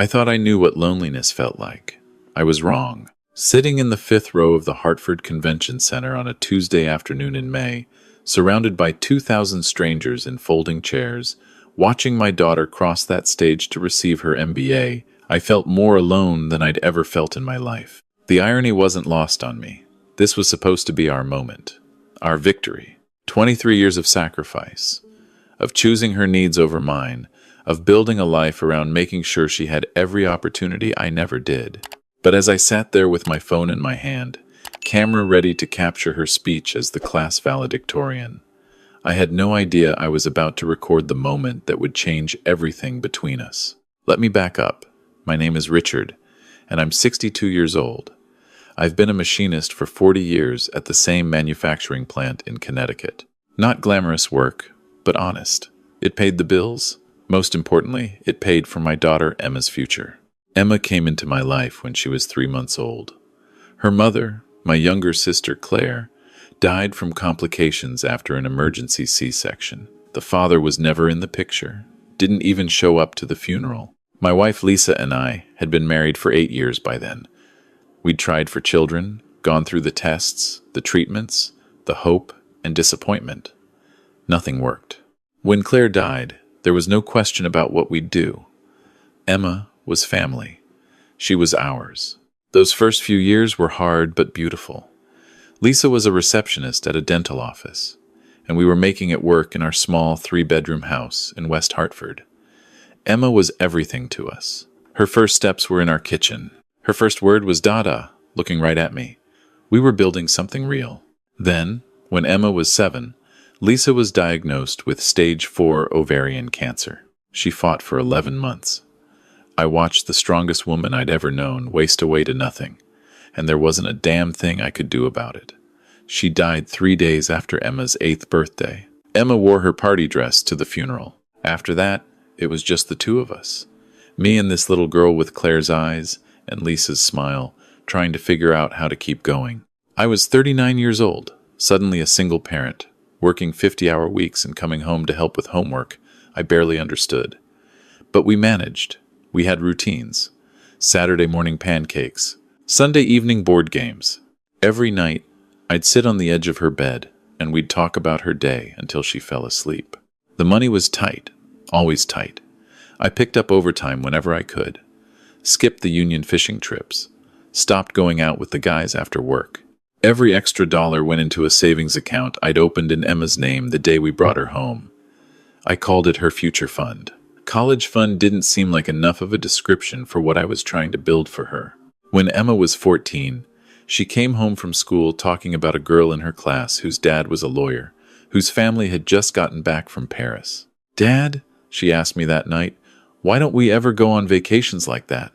I thought I knew what loneliness felt like. I was wrong. Sitting in the fifth row of the Hartford Convention Center on a Tuesday afternoon in May, surrounded by 2,000 strangers in folding chairs, watching my daughter cross that stage to receive her MBA, I felt more alone than I'd ever felt in my life. The irony wasn't lost on me. This was supposed to be our moment, our victory. 23 years of sacrifice, of choosing her needs over mine, of building a life around making sure she had every opportunity I never did. But as I sat there with my phone in my hand, camera ready to capture her speech as the class valedictorian, I had no idea I was about to record the moment that would change everything between us. Let me back up. My name is Richard, and I'm 62 years old. I've been a machinist for 40 years at the same manufacturing plant in Connecticut. Not glamorous work, but honest. It paid the bills. Most importantly, it paid for my daughter Emma's future. Emma came into my life when she was 3 months old. Her mother, my younger sister Claire, died from complications after an emergency C-section. The father was never in the picture, didn't even show up to the funeral. My wife Lisa and I had been married for 8 years by then. We'd tried for children, gone through the tests, the treatments, the hope and disappointment. Nothing worked. When Claire died, there was no question about what we'd do. Emma was family. She was ours. Those first few years were hard but beautiful. Lisa was a receptionist at a dental office, and we were making it work in our small 3-bedroom house in West Hartford. Emma was everything to us. Her first steps were in our kitchen. Her first word was "Dada," looking right at me. We were building something real. Then, when Emma was 7, Lisa was diagnosed with stage 4 ovarian cancer. She fought for 11 months. I watched the strongest woman I'd ever known waste away to nothing, and there wasn't a damn thing I could do about it. She died 3 days after Emma's 8th birthday. Emma wore her party dress to the funeral. After that, it was just the two of us. Me and this little girl with Claire's eyes and Lisa's smile, trying to figure out how to keep going. I was 39 years old, suddenly a single parent, working 50-hour weeks and coming home to help with homework I barely understood. But we managed. We had routines. Saturday morning pancakes. Sunday evening board games. Every night, I'd sit on the edge of her bed, and we'd talk about her day until she fell asleep. The money was tight, always tight. I picked up overtime whenever I could. Skipped the union fishing trips. Stopped going out with the guys after work. Every extra dollar went into a savings account I'd opened in Emma's name the day we brought her home. I called it her future fund. College fund didn't seem like enough of a description for what I was trying to build for her. When Emma was 14, she came home from school talking about a girl in her class whose dad was a lawyer, whose family had just gotten back from Paris. "Dad," she asked me that night, "why don't we ever go on vacations like that?"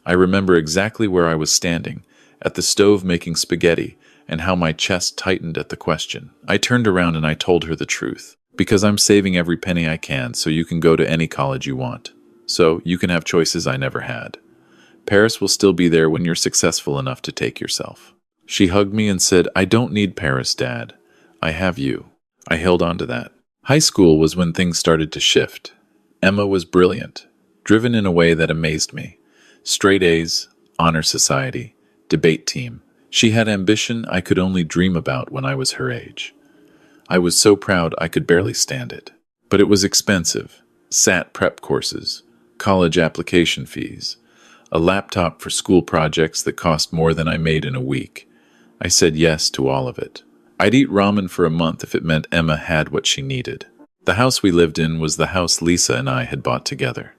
I remember exactly where I was standing, at the stove making spaghetti, and how my chest tightened at the question. I turned around and I told her the truth. Because I'm saving every penny I can so you can go to any college you want. So you can have choices I never had. Paris will still be there when you're successful enough to take yourself. She hugged me and said, "I don't need Paris, Dad. I have you." I held on to that. High school was when things started to shift. Emma was brilliant, driven in a way that amazed me. Straight A's, honor society, debate team. She had ambition I could only dream about when I was her age. I was so proud I could barely stand it. But it was expensive. SAT prep courses, college application fees, a laptop for school projects that cost more than I made in a week. I said yes to all of it. I'd eat ramen for a month if it meant Emma had what she needed. The house we lived in was the house Lisa and I had bought together.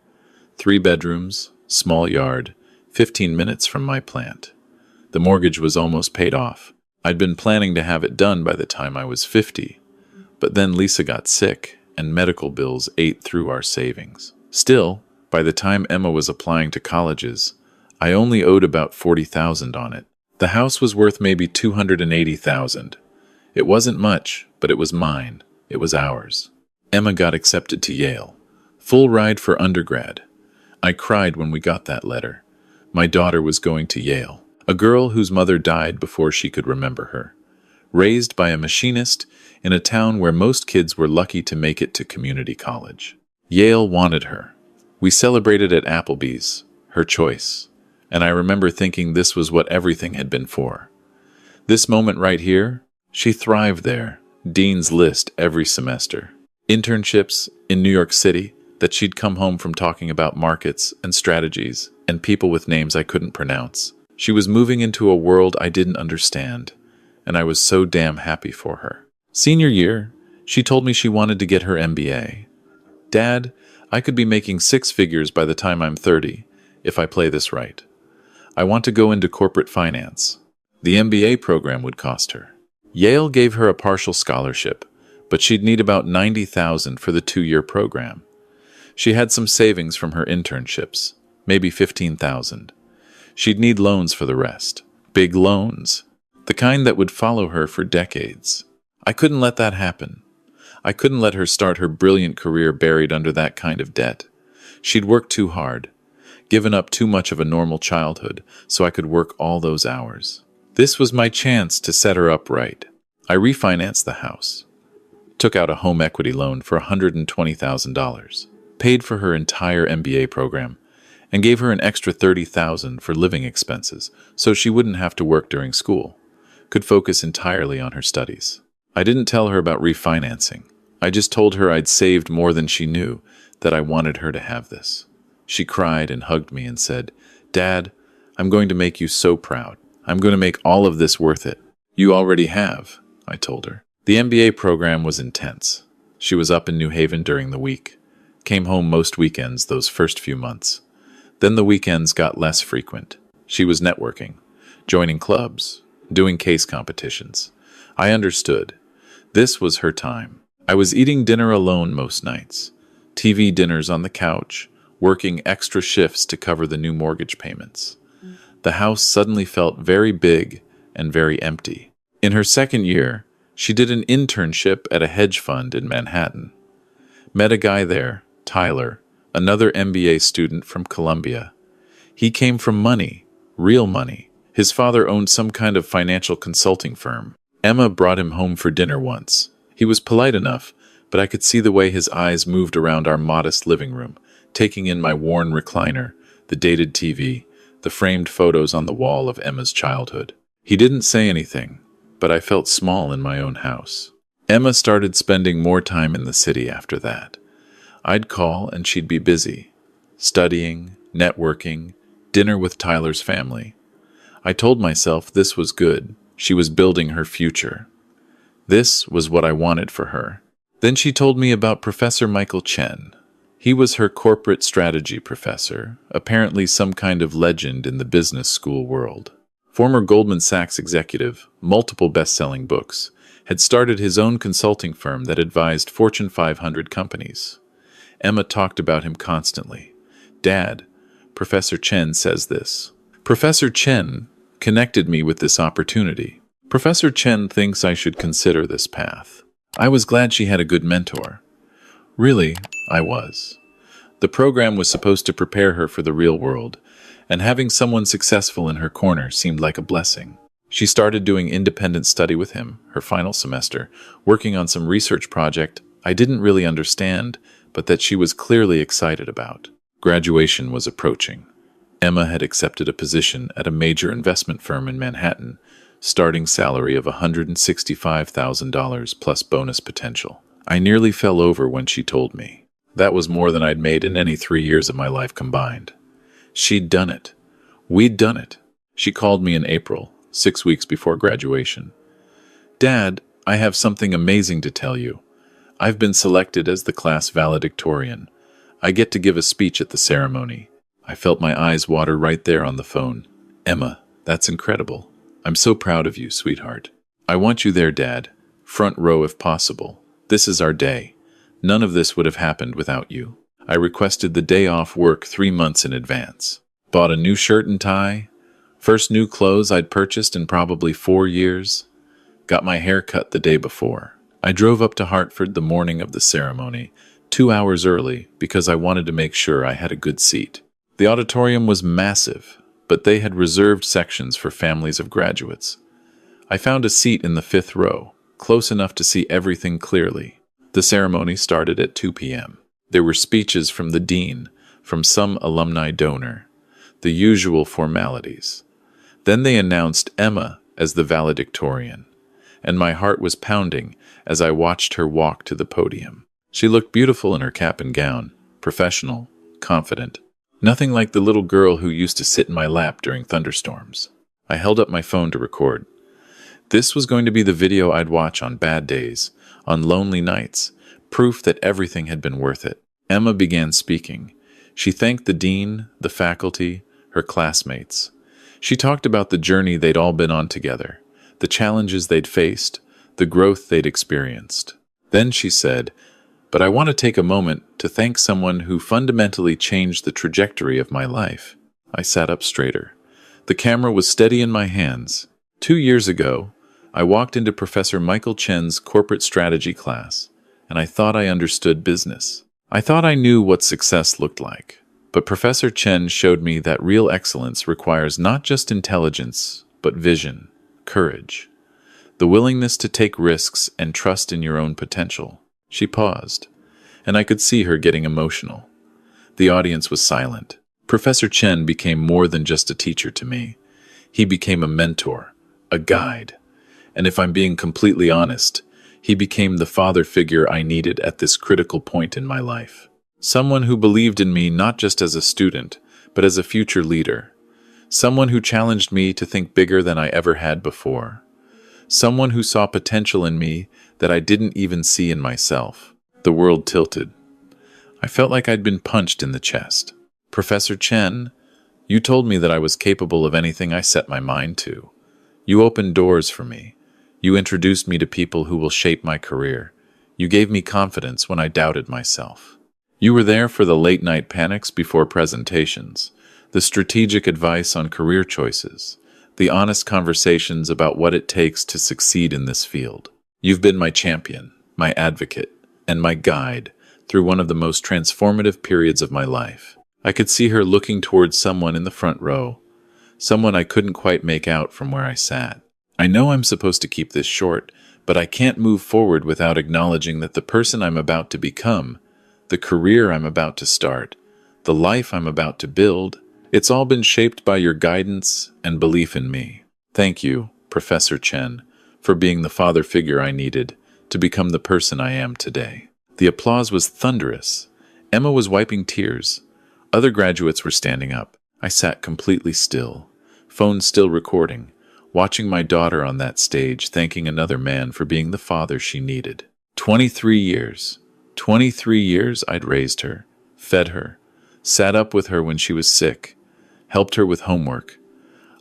3 bedrooms, small yard, 15 minutes from my plant. The mortgage was almost paid off. I'd been planning to have it done by the time I was 50, but then Lisa got sick and medical bills ate through our savings. Still, by the time Emma was applying to colleges, I only owed about $40,000 on it. The house was worth maybe $280,000. It wasn't much, but it was mine. It was ours. Emma got accepted to Yale. Full ride for undergrad. I cried when we got that letter. My daughter was going to Yale. A girl whose mother died before she could remember her. Raised by a machinist in a town where most kids were lucky to make it to community college. Yale wanted her. We celebrated at Applebee's. her choice. And I remember thinking this was what everything had been for. This moment right here, she thrived there. Dean's List every semester. Internships in New York City that she'd come home from talking about markets and strategies and people with names I couldn't pronounce. She was moving into a world I didn't understand, and I was so damn happy for her. Senior year, she told me she wanted to get her MBA. Dad, I could be making 6 figures by the time I'm 30 if I play this right. I want to go into corporate finance. The MBA program would cost her. Yale gave her a partial scholarship, but she'd need about $90,000 for the 2-year program. She had some savings from her internships, maybe $15,000. She'd need loans for the rest. Big loans. The kind that would follow her for decades. I couldn't let that happen. I couldn't let her start her brilliant career buried under that kind of debt. She'd worked too hard, given up too much of a normal childhood, so I could work all those hours. This was my chance to set her up right. I refinanced the house, took out a home equity loan for $120,000, paid for her entire MBA program, and gave her an extra $30,000 for living expenses so she wouldn't have to work during school, could focus entirely on her studies. I didn't tell her about refinancing. I just told her I'd saved more than she knew, that I wanted her to have this. She cried and hugged me and said, "Dad, I'm going to make you so proud. I'm going to make all of this worth it." "You already have," I told her. The MBA program was intense. She was up in New Haven during the week, came home most weekends those first few months. Then the weekends got less frequent. She was networking, joining clubs, doing case competitions. I understood. This was her time. I was eating dinner alone most nights, TV dinners on the couch, working extra shifts to cover the new mortgage payments. The house suddenly felt very big and very empty. In her second year, she did an internship at a hedge fund in Manhattan. Met a guy there, Tyler, another MBA student from Columbia. He came from money, real money. His father owned some kind of financial consulting firm. Emma brought him home for dinner once. He was polite enough, but I could see the way his eyes moved around our modest living room, taking in my worn recliner, the dated TV, the framed photos on the wall of Emma's childhood. He didn't say anything, but I felt small in my own house. Emma started spending more time in the city after that. I'd call and she'd be busy, studying, networking, dinner with Tyler's family. I told myself this was good. She was building her future. This was what I wanted for her. Then she told me about Professor Michael Chen. He was her corporate strategy professor, apparently some kind of legend in the business school world. Former Goldman Sachs executive, multiple best-selling books, had started his own consulting firm that advised Fortune 500 companies. Emma talked about him constantly. "Dad, Professor Chen says this." Professor Chen connected me with this opportunity. Professor Chen thinks I should consider this path. I was glad she had a good mentor. Really, I was. The program was supposed to prepare her for the real world, and having someone successful in her corner seemed like a blessing. She started doing independent study with him, her final semester, working on some research project I didn't really understand, but that she was clearly excited about. Graduation was approaching. Emma had accepted a position at a major investment firm in Manhattan, starting salary of $165,000 plus bonus potential. I nearly fell over when she told me. That was more than I'd made in any 3 years of my life combined. She'd done it. We'd done it. She called me in April, 6 weeks before graduation. "Dad, I have something amazing to tell you. I've been selected as the class valedictorian. I get to give a speech at the ceremony." I felt my eyes water right there on the phone. "Emma, that's incredible. I'm so proud of you, sweetheart. I want you there, Dad. Front row if possible. This is our day. None of this would have happened without you." I requested the day off work 3 months in advance. Bought a new shirt and tie. First new clothes I'd purchased in probably 4 years. Got my hair cut the day before. I drove up to Hartford the morning of the ceremony, 2 hours early, because I wanted to make sure I had a good seat. The auditorium was massive, but they had reserved sections for families of graduates. I found a seat in the 5th row, close enough to see everything clearly. The ceremony started at 2 p.m. There were speeches from the dean, from some alumni donor. the usual formalities. Then they announced Emma as the valedictorian, and my heart was pounding as I watched her walk to the podium. She looked beautiful in her cap and gown, professional, confident. Nothing like the little girl who used to sit in my lap during thunderstorms. I held up my phone to record. This was going to be the video I'd watch on bad days, on lonely nights, proof that everything had been worth it. Emma began speaking. She thanked the dean, the faculty, her classmates. She talked about the journey they'd all been on together, the challenges they'd faced, the growth they'd experienced. Then she said, "But I want to take a moment to thank someone who fundamentally changed the trajectory of my life." I sat up straighter. The camera was steady in my hands. 2 years ago, I walked into Professor Michael Chen's corporate strategy class, and I thought I understood business. I thought I knew what success looked like. But Professor Chen showed me that real excellence requires not just intelligence, but vision, courage, the willingness to take risks and trust in your own potential. She paused, and I could see her getting emotional. The audience was silent. Professor Chen became more than just a teacher to me. He became a mentor, a guide, and if I'm being completely honest, he became the father figure I needed at this critical point in my life. Someone who believed in me not just as a student, but as a future leader. Someone who challenged me to think bigger than I ever had before. Someone who saw potential in me that I didn't even see in myself. The world tilted. I felt like I'd been punched in the chest. "Professor Chen, you told me that I was capable of anything I set my mind to. You opened doors for me. You introduced me to people who will shape my career. You gave me confidence when I doubted myself. You were there for the late-night panics before presentations, the strategic advice on career choices, the honest conversations about what it takes to succeed in this field. You've been my champion, my advocate, and my guide through one of the most transformative periods of my life." I could see her looking towards someone in the front row, someone I couldn't quite make out from where I sat. I know I'm supposed to keep this short, but I can't move forward without acknowledging that the person I'm about to become, the career I'm about to start, the life I'm about to build, it's all been shaped by your guidance and belief in me. Thank you, Professor Chen, for being the father figure I needed to become the person I am today. The applause was thunderous. Emma was wiping tears. Other graduates were standing up. I sat completely still, phone still recording, watching my daughter on that stage thanking another man for being the father she needed. 23 years. 23 years I'd raised her, fed her, sat up with her when she was sick, helped her with homework.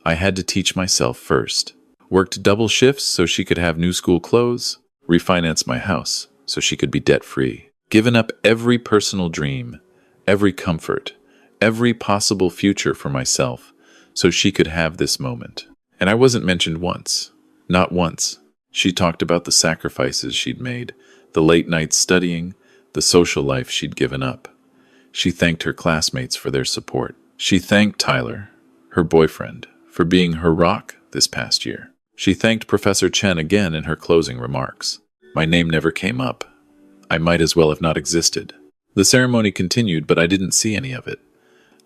I had to teach myself first. Worked double shifts so she could have new school clothes, refinanced my house so she could be debt-free. Given up every personal dream, every comfort, every possible future for myself so she could have this moment. And I wasn't mentioned once. Not once. She talked about the sacrifices she'd made, the late nights studying, the social life she'd given up. She thanked her classmates for their support. She thanked Tyler, her boyfriend, for being her rock this past year. She thanked Professor Chen again in her closing remarks. My name never came up. I might as well have not existed. The ceremony continued, but I didn't see any of it.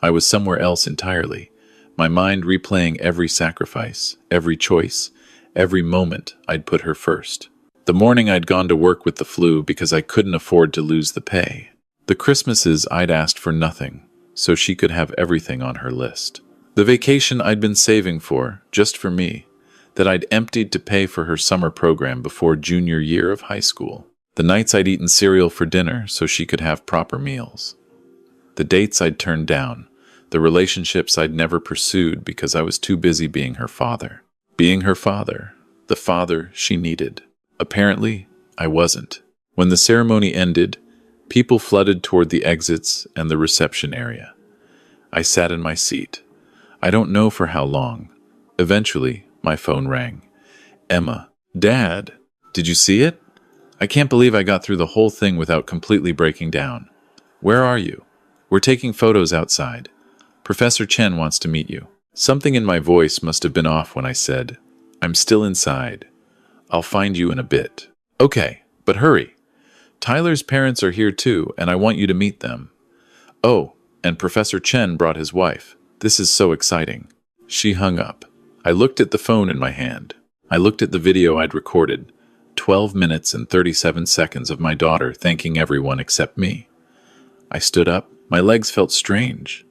I was somewhere else entirely, my mind replaying every sacrifice, every choice, every moment I'd put her first. The morning I'd gone to work with the flu because I couldn't afford to lose the pay. The Christmases I'd asked for nothing, so she could have everything on her list. The vacation I'd been saving for, just for me, that I'd emptied to pay for her summer program before junior year of high school. The nights I'd eaten cereal for dinner so she could have proper meals. The dates I'd turned down, the relationships I'd never pursued because I was too busy being her father. Being her father, the father she needed. Apparently, I wasn't. When the ceremony ended, people flooded toward the exits and the reception area. I sat in my seat. I don't know for how long. Eventually, my phone rang. "Emma, Dad, did you see it? I can't believe I got through the whole thing without completely breaking down. Where are you? We're taking photos outside. Professor Chen wants to meet you." Something in my voice must have been off when I said, "I'm still inside. I'll find you in a bit." "Okay, but hurry. Tyler's parents are here too, and I want you to meet them. Oh, and Professor Chen brought his wife. This is so exciting." She hung up. I looked at the phone in my hand. I looked at the video I'd recorded, 12 minutes and 37 seconds of my daughter thanking everyone except me. I stood up. My legs felt strange,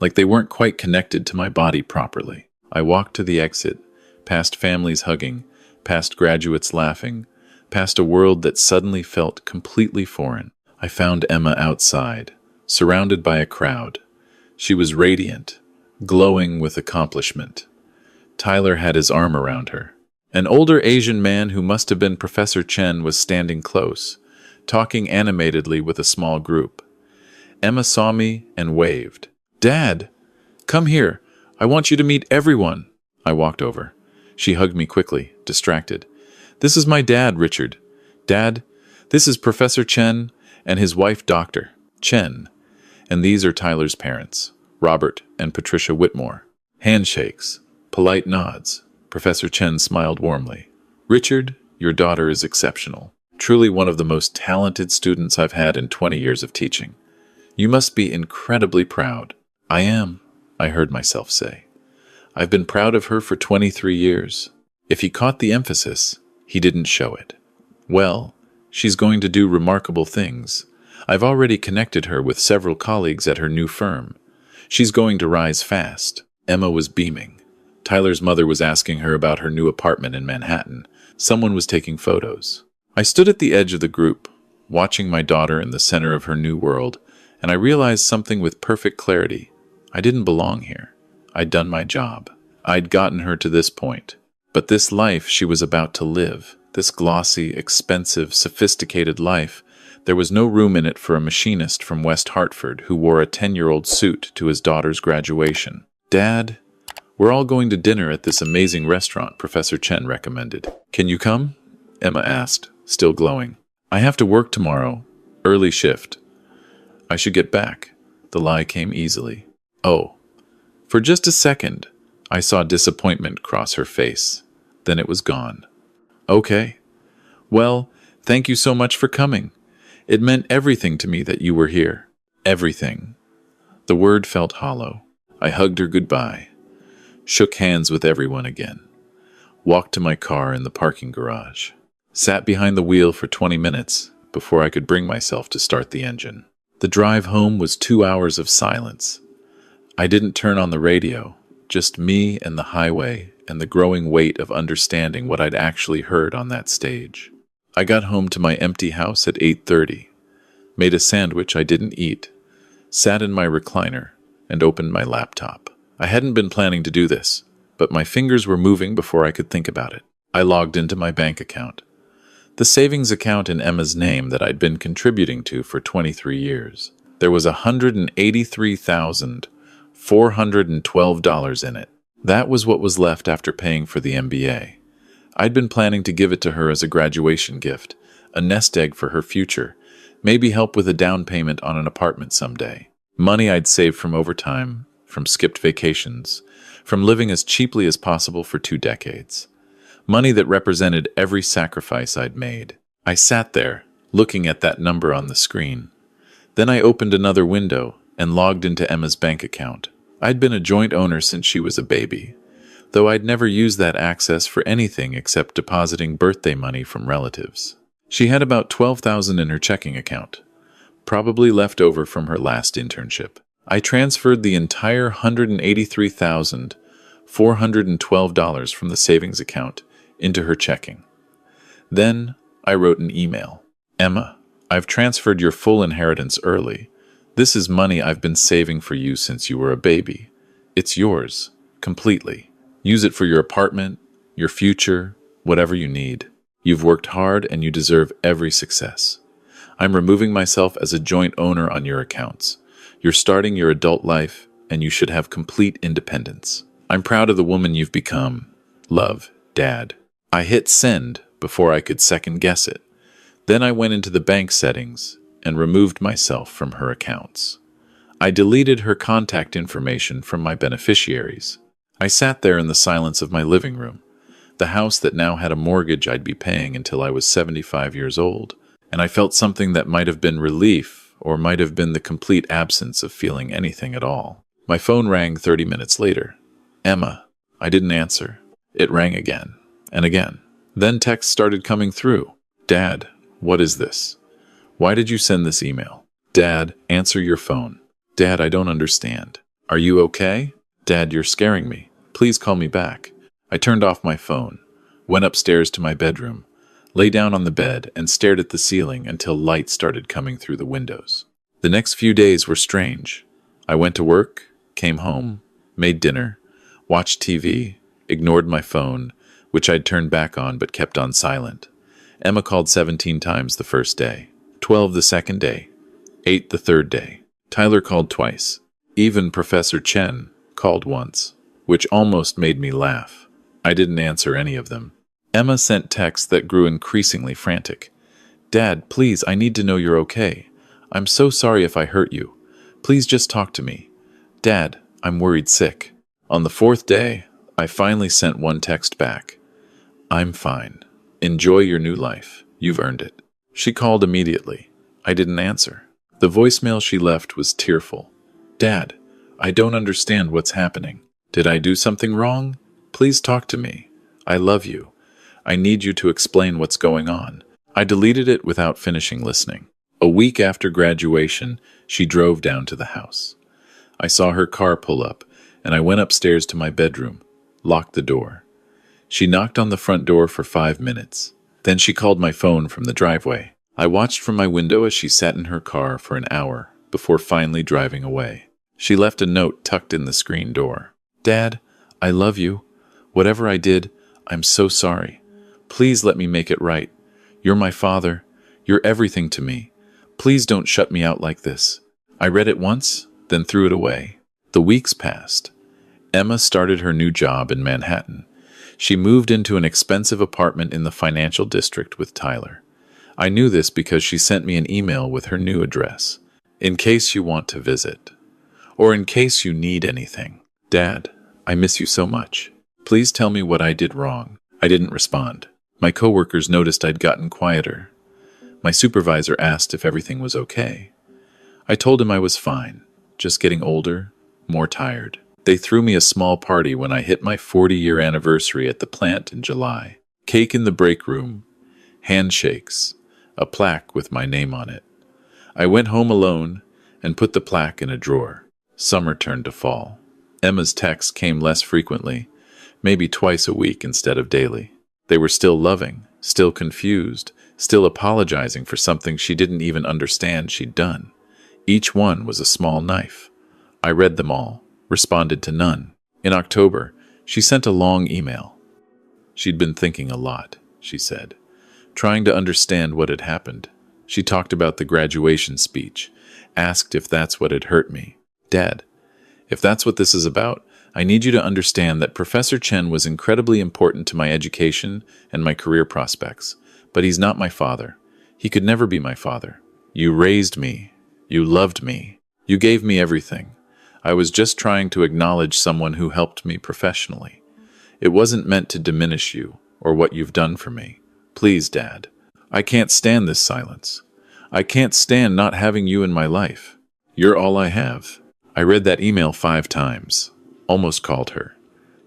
like they weren't quite connected to my body properly. I walked to the exit, past families hugging, past graduates laughing, past a world that suddenly felt completely foreign. I found Emma outside, surrounded by a crowd. She was radiant, glowing with accomplishment. Tyler had his arm around her. An older Asian man who must have been Professor Chen was standing close, talking animatedly with a small group. Emma saw me and waved. "Dad, come here. I want you to meet everyone." I walked over. She hugged me quickly, distracted. "This is my dad, Richard. Dad, this is Professor Chen and his wife, Dr. Chen. And these are Tyler's parents, Robert and Patricia Whitmore." Handshakes, polite nods. Professor Chen smiled warmly. "Richard, your daughter is exceptional. Truly one of the most talented students I've had in 20 years of teaching. You must be incredibly proud." "I am," I heard myself say. "I've been proud of her for 23 years. If he caught the emphasis, he didn't show it. Well, she's going to do remarkable things. I've already connected her with several colleagues at her new firm. She's going to rise fast." Emma was beaming. Tyler's mother was asking her about her new apartment in Manhattan. Someone was taking photos. I stood at the edge of the group, watching my daughter in the center of her new world, and I realized something with perfect clarity. I didn't belong here. I'd done my job. I'd gotten her to this point. But this life she was about to live, this glossy, expensive, sophisticated life, there was no room in it for a machinist from West Hartford who wore a 10-year-old suit to his daughter's graduation. "Dad, we're all going to dinner at this amazing restaurant Professor Chen recommended. Can you come?" Emma asked, still glowing. "I have to work tomorrow. Early shift. I should get back." The lie came easily. "Oh." For just a second, I saw disappointment cross her face. Then it was gone. "Okay. Well, thank you so much for coming. It meant everything to me that you were here. Everything." The word felt hollow. I hugged her goodbye, shook hands with everyone again, walked to my car in the parking garage, sat behind the wheel for 20 minutes before I could bring myself to start the engine. The drive home was 2 hours of silence. I didn't turn on the radio, just me and the highway and the growing weight of understanding what I'd actually heard on that stage. I got home to my empty house at 8:30, made a sandwich I didn't eat, sat in my recliner, and opened my laptop. I hadn't been planning to do this, but my fingers were moving before I could think about it. I logged into my bank account, the savings account in Emma's name that I'd been contributing to for 23 years. There was $183,412 in it. That was what was left after paying for the MBA. I'd been planning to give it to her as a graduation gift, a nest egg for her future, maybe help with a down payment on an apartment someday. Money I'd saved from overtime, from skipped vacations, from living as cheaply as possible for 2 decades. Money that represented every sacrifice I'd made. I sat there, looking at that number on the screen. Then I opened another window and logged into Emma's bank account. I'd been a joint owner since she was a baby, though I'd never used that access for anything except depositing birthday money from relatives. She had about $12,000 in her checking account, probably left over from her last internship. I transferred the entire $183,412 from the savings account into her checking. Then I wrote an email. "Emma, I've transferred your full inheritance early. This is money I've been saving for you since you were a baby. It's yours, completely. Use it for your apartment, your future, whatever you need. You've worked hard and you deserve every success. I'm removing myself as a joint owner on your accounts. You're starting your adult life and you should have complete independence. I'm proud of the woman you've become. Love, Dad." I hit send before I could second guess it. Then I went into the bank settings and removed myself from her accounts. I deleted her contact information from my beneficiaries. I sat there in the silence of my living room, the house that now had a mortgage I'd be paying until I was 75 years old, and I felt something that might have been relief or might have been the complete absence of feeling anything at all. My phone rang 30 minutes later. Emma. I didn't answer. It rang again and again. Then texts started coming through. Dad, what is this? Why did you send this email? Dad, answer your phone. Dad, I don't understand. Are you okay? Dad, you're scaring me. Please call me back. I turned off my phone, went upstairs to my bedroom, lay down on the bed, and stared at the ceiling until light started coming through the windows. The next few days were strange. I went to work, came home, made dinner, watched TV, ignored my phone, which I'd turned back on but kept on silent. Emma called 17 times the first day, 12 the second day, 8 the third day. Tyler called twice. Even Professor Chen called once, which almost made me laugh. I didn't answer any of them. Emma sent texts that grew increasingly frantic. Dad, please, I need to know you're okay. I'm so sorry if I hurt you. Please just talk to me. Dad, I'm worried sick. On the fourth day, I finally sent one text back. I'm fine. Enjoy your new life. You've earned it. She called immediately. I didn't answer. The voicemail she left was tearful. Dad, I don't understand what's happening. Did I do something wrong? Please talk to me. I love you. I need you to explain what's going on. I deleted it without finishing listening. A week after graduation, she drove down to the house. I saw her car pull up, and I went upstairs to my bedroom, locked the door. She knocked on the front door for 5 minutes. Then she called my phone from the driveway. I watched from my window as she sat in her car for an hour before finally driving away. She left a note tucked in the screen door. Dad, I love you. Whatever I did, I'm so sorry. Please let me make it right. You're my father. You're everything to me. Please don't shut me out like this. I read it once, then threw it away. The weeks passed. Emma started her new job in Manhattan. She moved into an expensive apartment in the financial district with Tyler. I knew this because she sent me an email with her new address. In case you want to visit. Or in case you need anything. Dad, I miss you so much. Please tell me what I did wrong. I didn't respond. My coworkers noticed I'd gotten quieter. My supervisor asked if everything was okay. I told him I was fine, just getting older, more tired. They threw me a small party when I hit my 40-year anniversary at the plant in July. Cake in the break room, handshakes, a plaque with my name on it. I went home alone and put the plaque in a drawer. Summer turned to fall. Emma's texts came less frequently, maybe twice a week instead of daily. They were still loving, still confused, still apologizing for something she didn't even understand she'd done. Each one was a small knife. I read them all, responded to none. In October, she sent a long email. She'd been thinking a lot, she said, trying to understand what had happened. She talked about the graduation speech, asked if that's what had hurt me. Dad, if that's what this is about, I need you to understand that Professor Chen was incredibly important to my education and my career prospects, but he's not my father. He could never be my father. You raised me. You loved me. You gave me everything. I was just trying to acknowledge someone who helped me professionally. It wasn't meant to diminish you or what you've done for me. Please, Dad. I can't stand this silence. I can't stand not having you in my life. You're all I have. I read that email 5 times. Almost called her.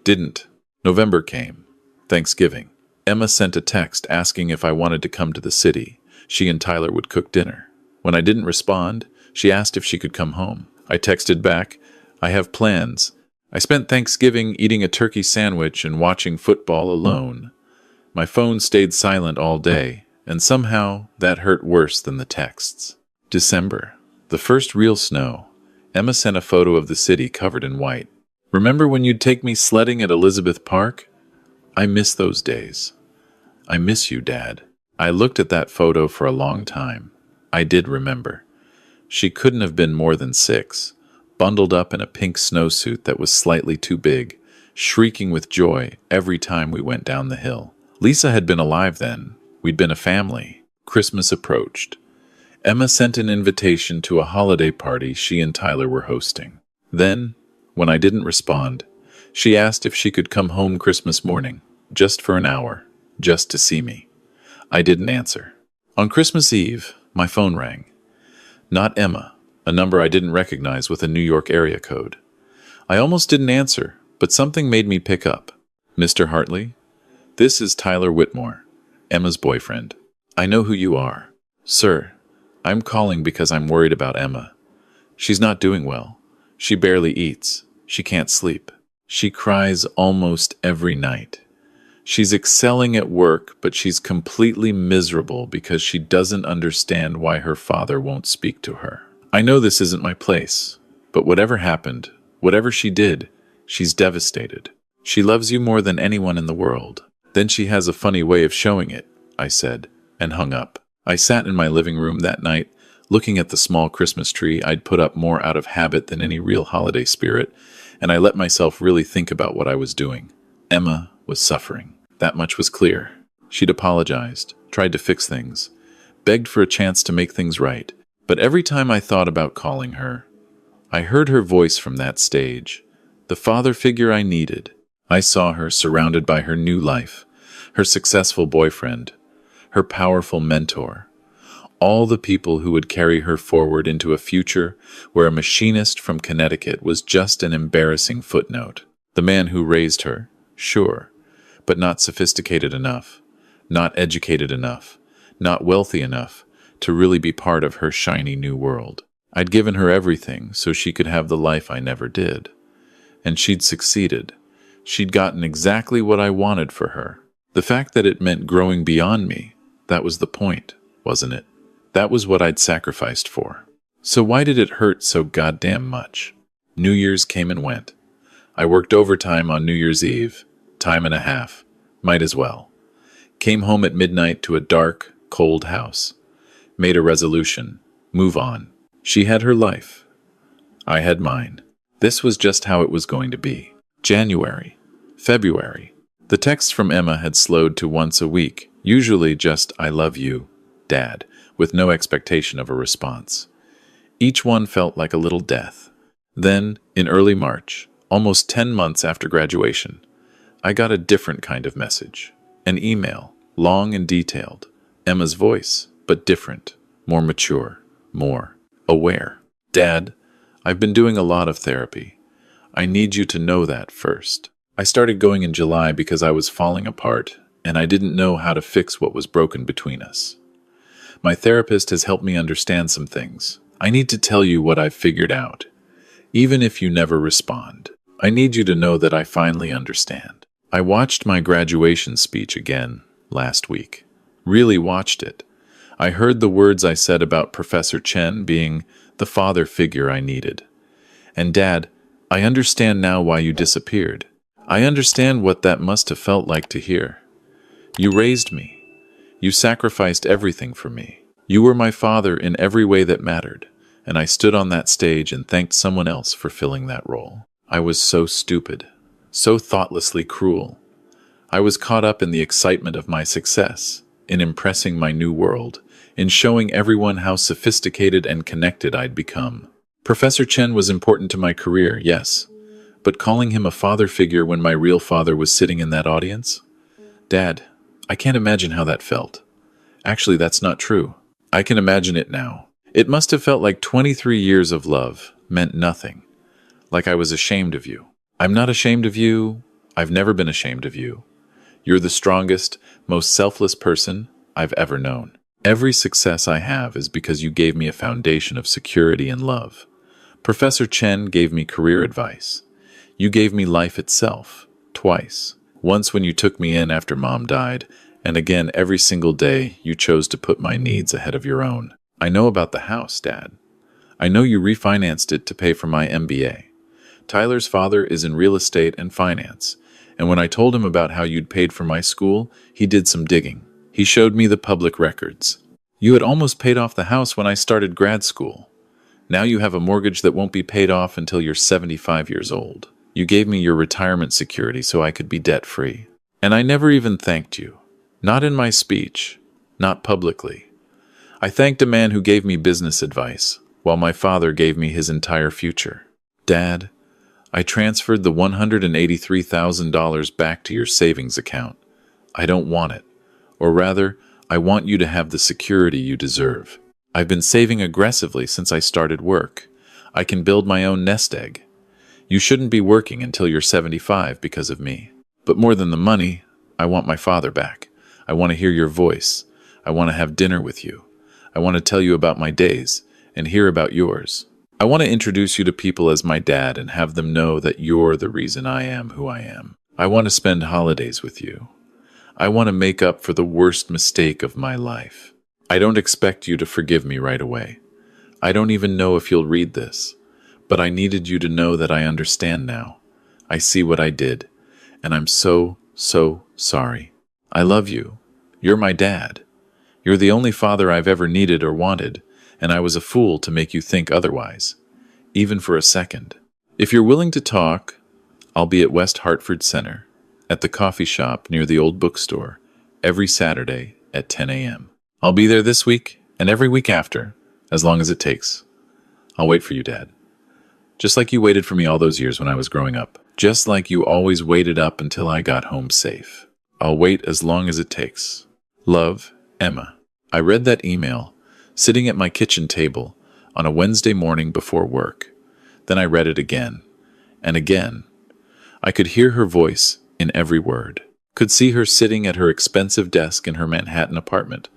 Didn't. November came. Thanksgiving. Emma sent a text asking if I wanted to come to the city. She and Tyler would cook dinner. When I didn't respond, she asked if she could come home. I texted back, I have plans. I spent Thanksgiving eating a turkey sandwich and watching football alone. My phone stayed silent all day, and somehow that hurt worse than the texts. December. The first real snow. Emma sent a photo of the city covered in white. Remember when you'd take me sledding at Elizabeth Park? I miss those days. I miss you, Dad. I looked at that photo for a long time. I did remember. She couldn't have been more than 6, bundled up in a pink snowsuit that was slightly too big, shrieking with joy every time we went down the hill. Lisa had been alive then. We'd been a family. Christmas approached. Emma sent an invitation to a holiday party she and Tyler were hosting. Then, when I didn't respond, she asked if she could come home Christmas morning, just for an hour, just to see me. I didn't answer. On Christmas Eve, my phone rang. Not Emma, a number I didn't recognize with a New York area code. I almost didn't answer, but something made me pick up. Mr. Hartley, this is Tyler Whitmore, Emma's boyfriend. I know who you are. Sir, I'm calling because I'm worried about Emma. She's not doing well. She barely eats. She can't sleep. She cries almost every night. She's excelling at work, but she's completely miserable because she doesn't understand why her father won't speak to her. I know this isn't my place, but whatever happened, whatever she did, she's devastated. She loves you more than anyone in the world. Then she has a funny way of showing it, I said, and hung up. I sat in my living room that night, looking at the small Christmas tree I'd put up more out of habit than any real holiday spirit, and I let myself really think about what I was doing. Emma was suffering. That much was clear. She'd apologized, tried to fix things, begged for a chance to make things right. But every time I thought about calling her, I heard her voice from that stage, the father figure I needed. I saw her surrounded by her new life, her successful boyfriend, her powerful mentor, all the people who would carry her forward into a future where a machinist from Connecticut was just an embarrassing footnote. The man who raised her, sure, but not sophisticated enough, not educated enough, not wealthy enough to really be part of her shiny new world. I'd given her everything so she could have the life I never did. And she'd succeeded. She'd gotten exactly what I wanted for her. The fact that it meant growing beyond me, that was the point, wasn't it? That was what I'd sacrificed for. So why did it hurt so goddamn much? New Year's came and went. I worked overtime on New Year's Eve, time and a half. Might as well. Came home at midnight to a dark, cold house. Made a resolution. Move on. She had her life. I had mine. This was just how it was going to be. January. February. The texts from Emma had slowed to once a week, usually just "I love you, Dad," with no expectation of a response. Each one felt like a little death. Then, in early March, almost 10 months after graduation, I got a different kind of message. An email, long and detailed. Emma's voice, but different, more mature, more aware. "Dad, I've been doing a lot of therapy. I need you to know that first. I started going in July because I was falling apart, and I didn't know how to fix what was broken between us. My therapist has helped me understand some things. I need to tell you what I've figured out. Even if you never respond, I need you to know that I finally understand." I watched my graduation speech again last week. Really watched it. I heard the words I said about Professor Chen being the father figure I needed. And Dad, I understand now why you disappeared. I understand what that must have felt like to hear. You raised me. You sacrificed everything for me. You were my father in every way that mattered, and I stood on that stage and thanked someone else for filling that role. I was so stupid, so thoughtlessly cruel. I was caught up in the excitement of my success, in impressing my new world, in showing everyone how sophisticated and connected I'd become. Professor Chen was important to my career, yes, but calling him a father figure when my real father was sitting in that audience? Dad, I can't imagine how that felt. Actually, that's not true. I can imagine it now. It must have felt like 23 years of love meant nothing. Like I was ashamed of you. I'm not ashamed of you. I've never been ashamed of you. You're the strongest, most selfless person I've ever known. Every success I have is because you gave me a foundation of security and love. Professor Chen gave me career advice. You gave me life itself, twice. Once when you took me in after Mom died, and again every single day you chose to put my needs ahead of your own. I know about the house, Dad. I know you refinanced it to pay for my MBA. Tyler's father is in real estate and finance, and when I told him about how you'd paid for my school, he did some digging. He showed me the public records. You had almost paid off the house when I started grad school. Now you have a mortgage that won't be paid off until you're 75 years old. You gave me your retirement security so I could be debt-free. And I never even thanked you. Not in my speech. Not publicly. I thanked a man who gave me business advice, while my father gave me his entire future. Dad, I transferred the $183,000 back to your savings account. I don't want it. Or rather, I want you to have the security you deserve. I've been saving aggressively since I started work. I can build my own nest egg. You shouldn't be working until you're 75 because of me. But more than the money, I want my father back. I want to hear your voice. I want to have dinner with you. I want to tell you about my days and hear about yours. I want to introduce you to people as my dad and have them know that you're the reason I am who I am. I want to spend holidays with you. I want to make up for the worst mistake of my life. I don't expect you to forgive me right away. I don't even know if you'll read this, but I needed you to know that I understand now. I see what I did, and I'm so sorry. I love you. You're my dad. You're the only father I've ever needed or wanted, and I was a fool to make you think otherwise, even for a second. If you're willing to talk, I'll be at West Hartford Center, at the coffee shop near the old bookstore, every Saturday at 10 a.m. I'll be there this week and every week after, as long as it takes. I'll wait for you, Dad. Just like you waited for me all those years when I was growing up. Just like you always waited up until I got home safe. I'll wait as long as it takes. Love, Emma. I read that email, sitting at my kitchen table, on a Wednesday morning before work. Then I read it again, and again. I could hear her voice in every word. Could see her sitting at her expensive desk in her Manhattan apartment,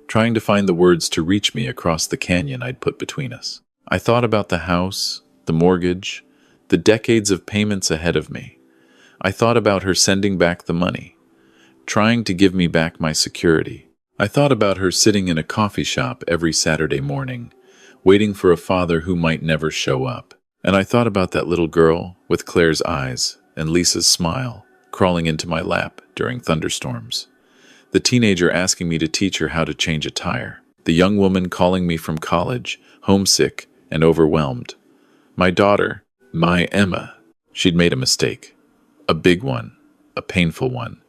trying to find the words to reach me across the canyon I'd put between us. I thought about the house, the mortgage, the decades of payments ahead of me. I thought about her sending back the money, trying to give me back my security. I thought about her sitting in a coffee shop every Saturday morning, waiting for a father who might never show up. And I thought about that little girl with Claire's eyes and Lisa's smile crawling into my lap during thunderstorms. The teenager asking me to teach her how to change a tire. The young woman calling me from college, homesick and overwhelmed. My daughter, my Emma. She'd made a mistake. A big one. A painful one.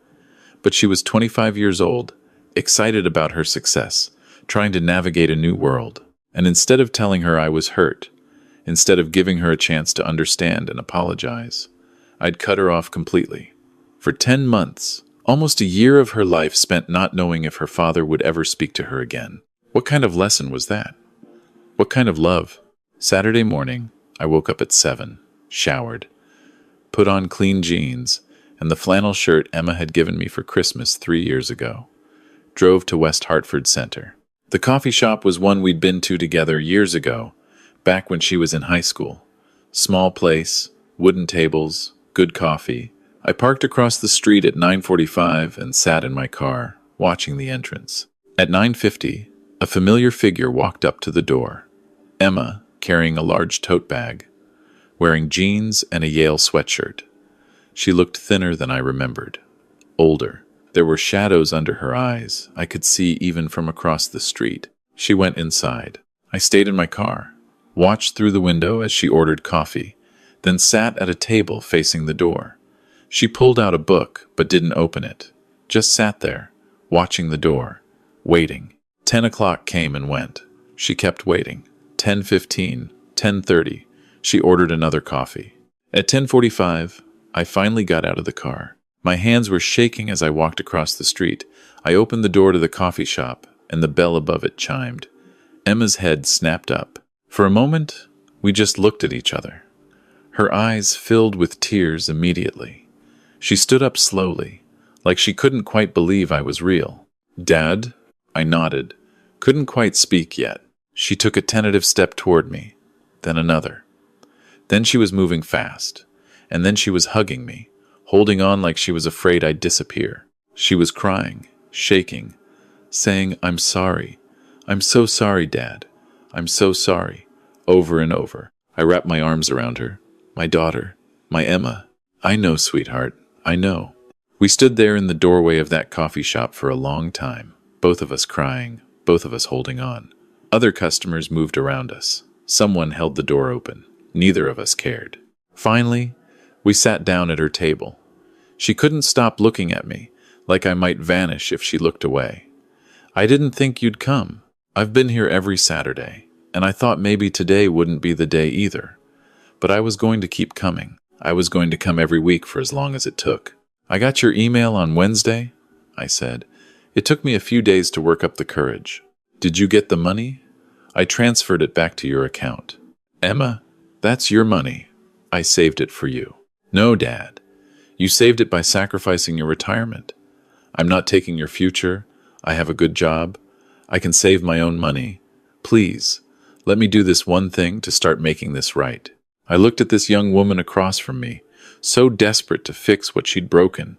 But she was 25 years old, excited about her success, trying to navigate a new world. And instead of telling her I was hurt, instead of giving her a chance to understand and apologize, I'd cut her off completely. For 10 months, almost a year of her life spent not knowing if her father would ever speak to her again. What kind of lesson was that? What kind of love? Saturday morning, I woke up at 7, showered, put on clean jeans and the flannel shirt Emma had given me for Christmas 3 years ago. Drove to West Hartford Center. The coffee shop was one we'd been to together years ago, back when she was in high school. Small place, wooden tables, good coffee. I parked across the street at 9:45 and sat in my car, watching the entrance. At 9:50, a familiar figure walked up to the door. Emma, carrying a large tote bag, wearing jeans and a Yale sweatshirt. She looked thinner than I remembered, older. There were shadows under her eyes I could see even from across the street. She went inside. I stayed in my car, watched through the window as she ordered coffee, then sat at a table facing the door. She pulled out a book but didn't open it, just sat there, watching the door, waiting. 10 o'clock came and went. She kept waiting. 10:15, 10:30, she ordered another coffee. At 10:45, I finally got out of the car. My hands were shaking as I walked across the street. I opened the door to the coffee shop, and the bell above it chimed. Emma's head snapped up. For a moment, we just looked at each other. Her eyes filled with tears immediately. She stood up slowly, like she couldn't quite believe I was real. "Dad?" I nodded. Couldn't quite speak yet. She took a tentative step toward me, then another. Then she was moving fast, and then she was hugging me, holding on like she was afraid I'd disappear. She was crying, shaking, saying, "I'm sorry. I'm so sorry, Dad. I'm so sorry," over and over. I wrapped my arms around her. My daughter, my Emma. "I know, sweetheart, I know." We stood there in the doorway of that coffee shop for a long time, both of us crying, both of us holding on. Other customers moved around us. Someone held the door open. Neither of us cared. Finally, we sat down at her table. She couldn't stop looking at me, like I might vanish if she looked away. "I didn't think you'd come. I've been here every Saturday, and I thought maybe today wouldn't be the day either. But I was going to keep coming. I was going to come every week for as long as it took." "I got your email on Wednesday," I said. "It took me a few days to work up the courage. Did you get the money? I transferred it back to your account." "Emma, that's your money. I saved it for you. No, Dad. You saved it by sacrificing your retirement. I'm not taking your future. I have a good job. I can save my own money. Please, let me do this one thing to start making this right. I looked at this young woman across from me, so desperate to fix what she'd broken,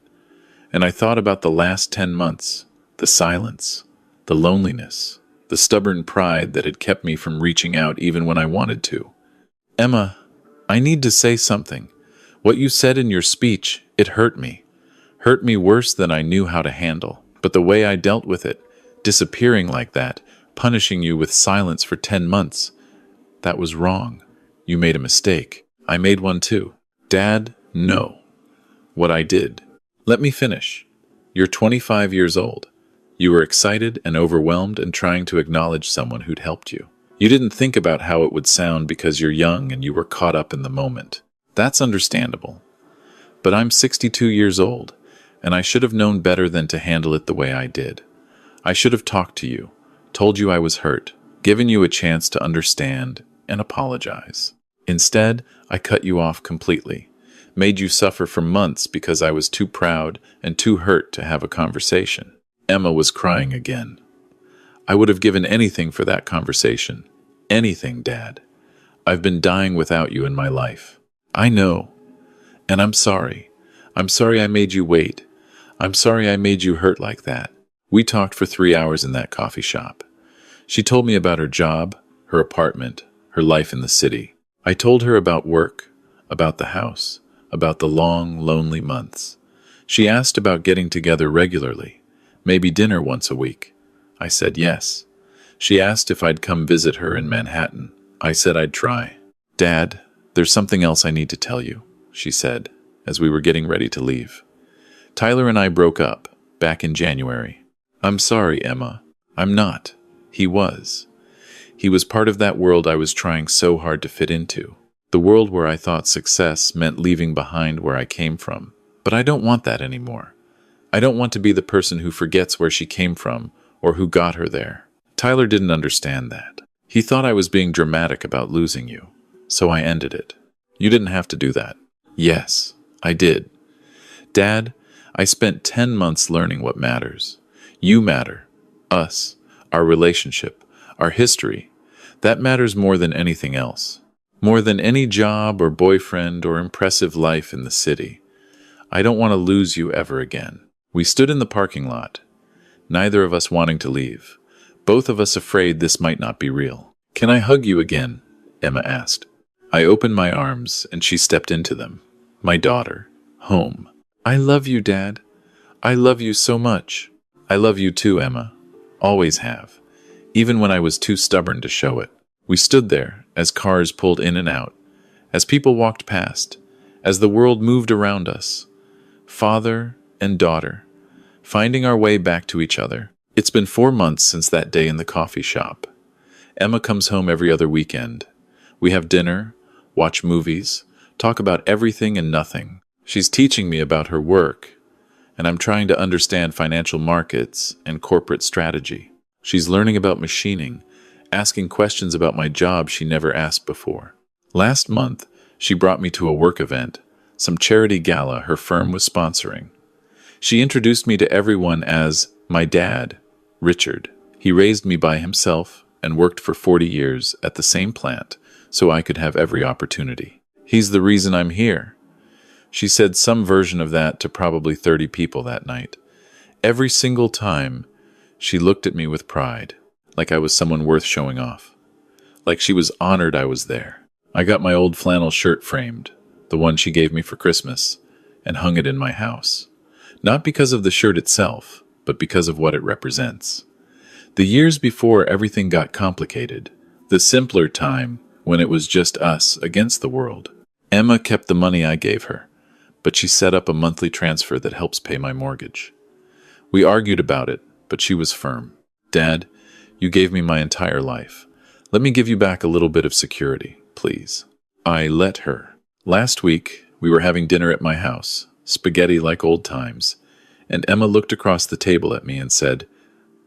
and I thought about the last 10 months, the silence, the loneliness, the stubborn pride that had kept me from reaching out even when I wanted to. Emma, I need to say something. What you said in your speech, it hurt me. Hurt me worse than I knew how to handle. But the way I dealt with it, disappearing like that, punishing you with silence for 10 months, that was wrong. You made a mistake. I made one too. Dad, no. What I did. Let me finish. You're 25 years old. You were excited and overwhelmed and trying to acknowledge someone who'd helped you. You didn't think about how it would sound because you're young and you were caught up in the moment. That's understandable. But I'm 62 years old, and I should have known better than to handle it the way I did. I should have talked to you, told you I was hurt, given you a chance to understand and apologize. Instead, I cut you off completely, made you suffer for months because I was too proud and too hurt to have a conversation. Emma was crying again. I would have given anything for that conversation. Anything, Dad. I've been dying without you in my life. I know. And I'm sorry. I'm sorry I made you wait. I'm sorry I made you hurt like that. We talked for 3 hours in that coffee shop. She told me about her job, her apartment, her life in the city. I told her about work, about the house, about the long, lonely months. She asked about getting together regularly, maybe dinner once a week. I said yes. She asked if I'd come visit her in Manhattan. I said I'd try. Dad, there's something else I need to tell you, she said, as we were getting ready to leave. Tyler and I broke up, back in January. I'm sorry, Emma. I'm not. He was. He was part of that world I was trying so hard to fit into. The world where I thought success meant leaving behind where I came from. But I don't want that anymore. I don't want to be the person who forgets where she came from or who got her there. Tyler didn't understand that. He thought I was being dramatic about losing you, so I ended it. You didn't have to do that. Yes, I did. Dad, I spent 10 months learning what matters. You matter. Us. Our relationship. Our history. That matters more than anything else. More than any job or boyfriend or impressive life in the city. I don't want to lose you ever again. We stood in the parking lot, neither of us wanting to leave, both of us afraid this might not be real. Can I hug you again? Emma asked. I opened my arms and she stepped into them. My daughter. Home. I love you, Dad. I love you so much. I love you too, Emma. Always have. Even when I was too stubborn to show it. We stood there as cars pulled in and out, as people walked past, as the world moved around us. Father and daughter, finding our way back to each other. It's been 4 months since that day in the coffee shop. Emma comes home every other weekend. We have dinner, watch movies, talk about everything and nothing. She's teaching me about her work, and I'm trying to understand financial markets and corporate strategy. She's learning about machining, asking questions about my job she never asked before. Last month, she brought me to a work event, some charity gala her firm was sponsoring. She introduced me to everyone as my dad, Richard. He raised me by himself and worked for 40 years at the same plant so I could have every opportunity. He's the reason I'm here. She said some version of that to probably 30 people that night. Every single time, she looked at me with pride, like I was someone worth showing off. Like she was honored I was there. I got my old flannel shirt framed, the one she gave me for Christmas, and hung it in my house. Not because of the shirt itself, but because of what it represents. The years before everything got complicated, the simpler time when it was just us against the world. Emma kept the money I gave her, but she set up a monthly transfer that helps pay my mortgage. We argued about it, but she was firm. Dad, you gave me my entire life. Let me give you back a little bit of security, please. I let her. Last week, we were having dinner at my house, spaghetti like old times, and Emma looked across the table at me and said,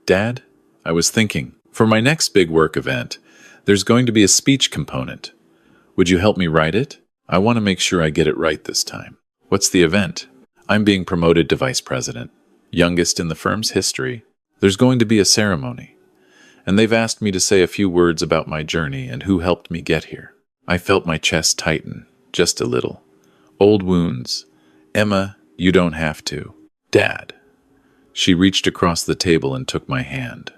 Dad, I was thinking, for my next big work event, there's going to be a speech component. Would you help me write it? I want to make sure I get it right this time. What's the event? I'm being promoted to vice president, youngest in the firm's history. There's going to be a ceremony, and they've asked me to say a few words about my journey and who helped me get here. I felt my chest tighten, just a little. Old wounds. Emma, you don't have to. Dad. She reached across the table and took my hand.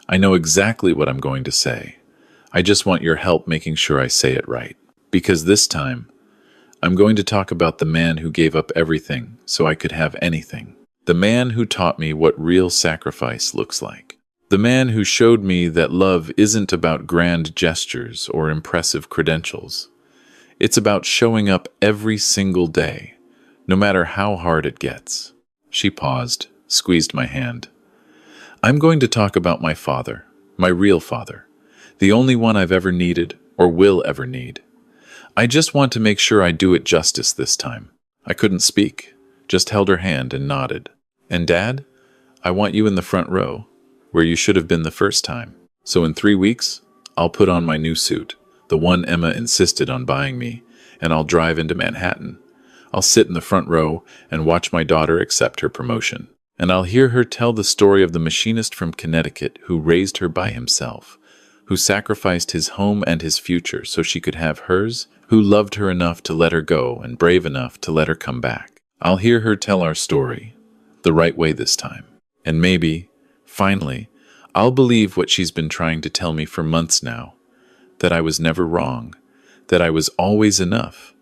I know exactly what I'm going to say. I just want your help making sure I say it right. Because this time, I'm going to talk about the man who gave up everything so I could have anything. The man who taught me what real sacrifice looks like. The man who showed me that love isn't about grand gestures or impressive credentials. It's about showing up every single day, no matter how hard it gets. She paused, squeezed my hand. I'm going to talk about my father, my real father, the only one I've ever needed or will ever need. I just want to make sure I do it justice this time. I couldn't speak, just held her hand and nodded. And Dad, I want you in the front row, where you should have been the first time. So in 3 weeks, I'll put on my new suit, the one Emma insisted on buying me, and I'll drive into Manhattan. I'll sit in the front row and watch my daughter accept her promotion. And I'll hear her tell the story of the machinist from Connecticut who raised her by himself, who sacrificed his home and his future so she could have hers, who loved her enough to let her go and brave enough to let her come back. I'll hear her tell our story, the right way this time. And maybe, finally, I'll believe what she's been trying to tell me for months now, that I was never wrong, that I was always enough,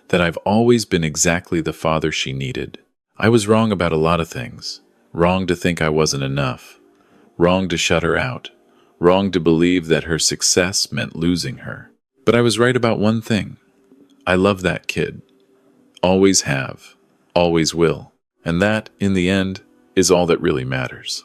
that I've always been exactly the father she needed. I was wrong about a lot of things, wrong to think I wasn't enough, wrong to shut her out, wrong to believe that her success meant losing her. But I was right about one thing. I love that kid. Always have, always will. And that, in the end, is all that really matters.